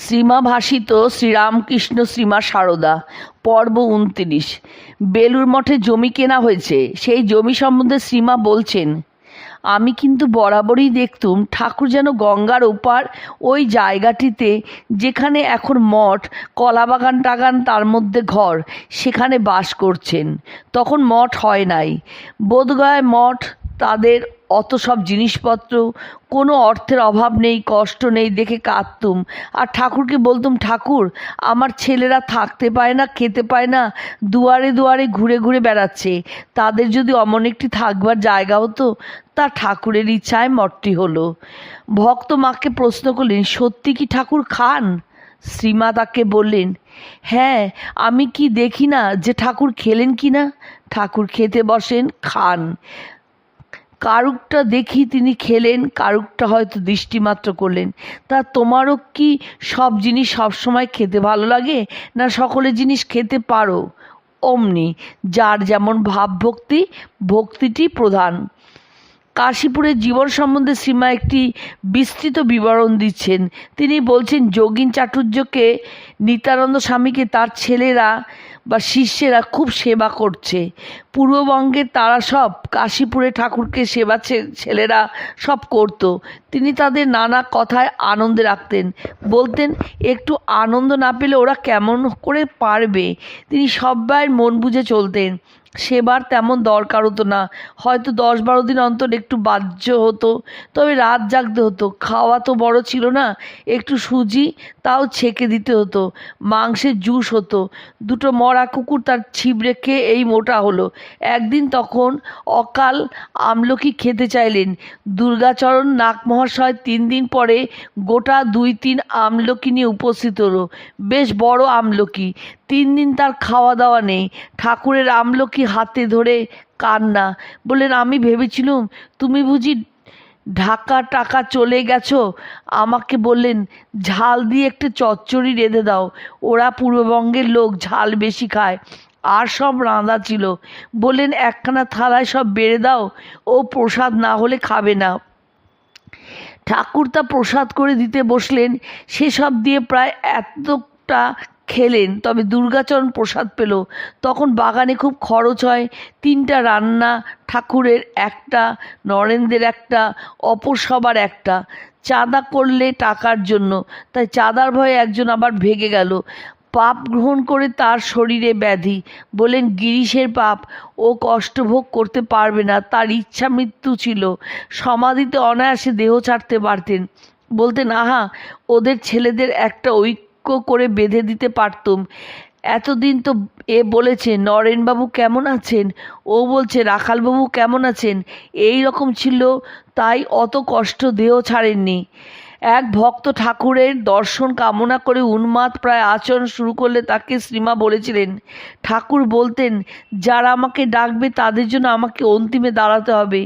শ্রীমা ভাসিত শ্রীরামকৃষ্ণ শ্রীমা সারদা পর্ব ২৯। বেলুড় মঠে জমি কেনা হয়েছে। সেই জমি সম্বন্ধে শ্রীমা বলছেন, আমি কিন্তু বরাবরই দেখতুম ঠাকুর যেন গঙ্গার ওপার ওই জায়গাটিতে, যেখানে এখন মঠ, কলাবাগান টাগান, তার মধ্যে ঘর, সেখানে বাস করছেন। তখন মঠ হয় নাই। বোধগয়ায় মঠ, তাদের অত সব জিনিসপত্র, কোনো অর্থের অভাব নেই, কষ্ট নেই দেখে কাঁদতুম। আর ঠাকুরকে বলতুম, ঠাকুর, আমার ছেলেরা থাকতে পায় না, খেতে পায় না, দুয়ারে দুয়ারে ঘুরে ঘুরে বেড়াচ্ছে, তাদের যদি অমন একটি থাকবার জায়গা হতো। তা ঠাকুরের ইচ্ছায় মঠটি হলো। ভক্ত মাকে প্রশ্ন করলেন, সত্যি কি ঠাকুর খান? শ্রীমা তাকে বললেন, হ্যাঁ, আমি কি দেখি না যে ঠাকুর খেলেন কি না? ঠাকুর খেতে বসেন, খান। কারুকটা দেখি তিনি খেলেন, কারুকটা হয়তো দৃষ্টিমাত্র করলেন। তা তোমারও কি সব জিনিস সবসময় খেতে ভালো লাগে, না সকলে জিনিস খেতে পারো? অমনি, যার যেমন ভাবভক্তি, ভক্তিটি প্রধান। কাশীপুরের জীবন সম্বন্ধে শ্রীমা একটি বিস্তৃত বিবরণ দিচ্ছেন। তিনি বলছেন, যোগীন চাটুর্যকে, নিত্যানন্দ স্বামীকে তার ছেলেরা বা শিষ্যেরা খুব সেবা করছে। পূর্ববঙ্গের তারা সব কাশীপুরে ঠাকুরকে সেবা ছেলেরা সব করত। তিনি তাদের নানা কথায় আনন্দে রাখতেন। বলতেন, একটু আনন্দ না পেলে ওরা কেমন করে পারবে। তিনি সব্বার মন বুঝে চলতেন। সেবার তেমন দরকার হতো না, হয়তো 10-12 দিন অন্তর একটু বাহ্য হতো, তবে রাত জাগতে হতো। খাওয়া তো বড় ছিল না, একটু সুজি, তাও ছেঁকে দিতে হতো। মাংসের জুস হতো। দুটো মরা কুকুর তার ছিবড়ে খেয়ে এই মোটা হলো। একদিন তখন অকাল আমলকি খেতে চাইলেন। দুর্গাচরণ নাগ মহাশয় 3 দিন পরে গোটা 2-3 আমলকি নিয়ে উপস্থিত হলো। বেশ বড় আমলকি। 3 দিন তার খাওয়া দাওয়া নেই। ঠাকুরের আমলকি হাতে ধরে কান্না। বললেন, আমি ভেবেছিলুম তুমি বুঝি ঢাকা টাকা চলে গেছো। আমাকে বললেন, ঝাল দিয়ে একটু চচ্চড়ি রেঁধে দাও, ওরা পূর্ববঙ্গের লোক, ঝাল বেশি খায়। আর সব রাঁধা ছিল। বললেন, একখানা থালায় সব বেড়ে দাও, ও প্রসাদ না হলে খাবে না। ঠাকুর তা প্রসাদ করে দিতে বসলেন। সেসব দিয়ে প্রায় এতটা খেলেন। তবে দুর্গাচরণ প্রসাদ পেল। তখন বাগানে খুব খরচ হয়। 3টা রান্না, ঠাকুরের একটা, নরেন্দ্রের একটা, অপর সবার একটা। চাঁদা করলে টাকার জন্য, তাই চাঁদার ভয়ে একজন আবার ভেগে গেল। পাপ গ্রহণ করে তার শরীরে ব্যাধি। বলেন, গিরিশের পাপ, ও কষ্টভোগ করতে পারবে না, তার ইচ্ছা মৃত্যু ছিল। সমাধিতে অনায়াসে দেহ ছাড়তে পারতেন। বলতেন, আহা, ওদের ছেলেদের একটা ঐক্য করে বেঁধে দিতে পারতুম। এতদিন তো এ বলেছে নরেনবাবু কেমন আছেন, ও বলছে রাখালবাবু কেমন আছেন, এই রকম ছিল, তাই অত কষ্ট দেহ ছাড়েননি। এক ভক্ত ঠাকুরের দর্শন কামনা করে উন্মাদ প্রায় আচরণ শুরু করলে তাকে শ্রীমা বলেছিলেন, ঠাকুর বলতেন, যারা আমাকে ডাকবে তাদের জন্য আমাকে অন্তিমে দাঁড়াতে হবে।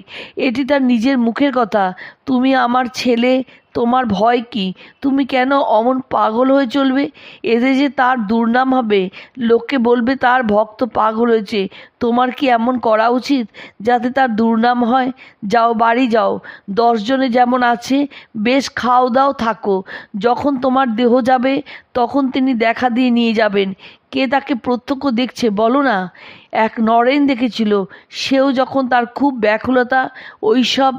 এটি তার নিজের মুখের কথা। তুমি আমার ছেলে, তোমার ভয় কি? তুমি কেন অমন পাগল হয়ে চলবে? এতে যে তার দুর্নাম হবে, লোকে বলবে তার ভক্ত পাগল হয়েছে। তোমার কি এমন করা উচিত যাতে তার দুর্নাম হয়? যাও, বাড়ি যাও, 10 জনে যেমন আছে, বেশ খাও দাও থাকো। যখন তোমার দেহ যাবে তখন তিনি দেখা দিয়ে নিয়ে যাবেন। কে তাকে প্রত্যক্ষ দেখছে বলো না? এক নরেন দেখেছিল। সেও যখন তার খুব ব্যাকুলতা, ওই সব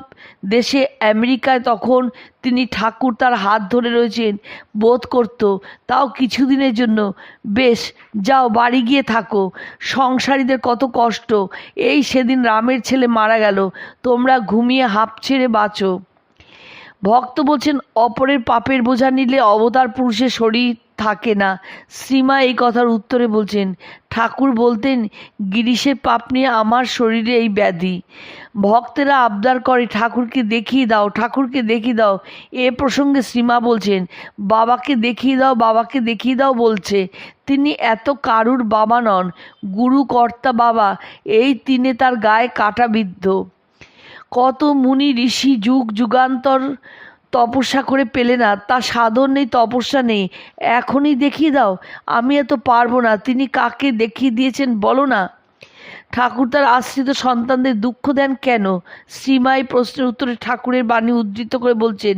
দেশে, আমেরিকায়, তখন তিনি ঠাকুর তার হাত ধরে রয়েছেন বোধ করত, তাও কিছুদিনের জন্য। বেশ, যাও, বাড়ি গিয়ে থাকো। সংসারীদের কত কষ্ট। এই সেদিন রামের ছেলে মারা গেল, তোমরা ঘুমিয়ে হাঁপ ছেড়ে বাঁচো। ভক্ত বলছেন, অপরের পাপের বোঝা নিলে অবতার পুরুষের শরীর থাকে না। শ্রীমা এই কথার উত্তরে বলছেন, ঠাকুর বলতেন, গিরিশের পাপ নিয়ে আমার শরীরে এই ব্যাধি। ভক্তেরা আবদার করে, ঠাকুরকে দেখিয়ে দাও, ঠাকুরকে দেখিয়ে দাও। এ প্রসঙ্গে শ্রীমা বলছেন, বাবাকে দেখিয়ে দাও, বাবাকে দেখিয়ে দাও বলছে। তিনি এত কারুর বাবা নন, গুরু কর্তা বাবা। এই তিনে তার গায়ে কাটা বিদ্ধ। কত মুনি ঋষি যুগ যুগান্তর তপস্যা করে পেলে না, তা সাধন নেই, তপস্যা নেই। এখনই দেখিয়ে দাও। আমি এত পারবো না। তিনি কাকে দেখিয়ে দিয়েছেন বলো না? ঠাকুর তার আশ্রিত সন্তানদের দুঃখ দেন কেন? শ্রীমাই প্রশ্নের উত্তরে ঠাকুরের বাণী উদ্ধৃত করে বলছেন,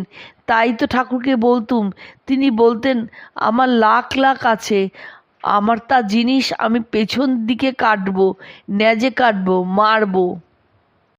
তাই তো ঠাকুরকে বলতুম, তিনি বলতেন আমার লাখ লাখ আছে, আমার তা জিনিস আমি পেছন দিকে কাটবো, ন্যাজে কাটবো, মারবো।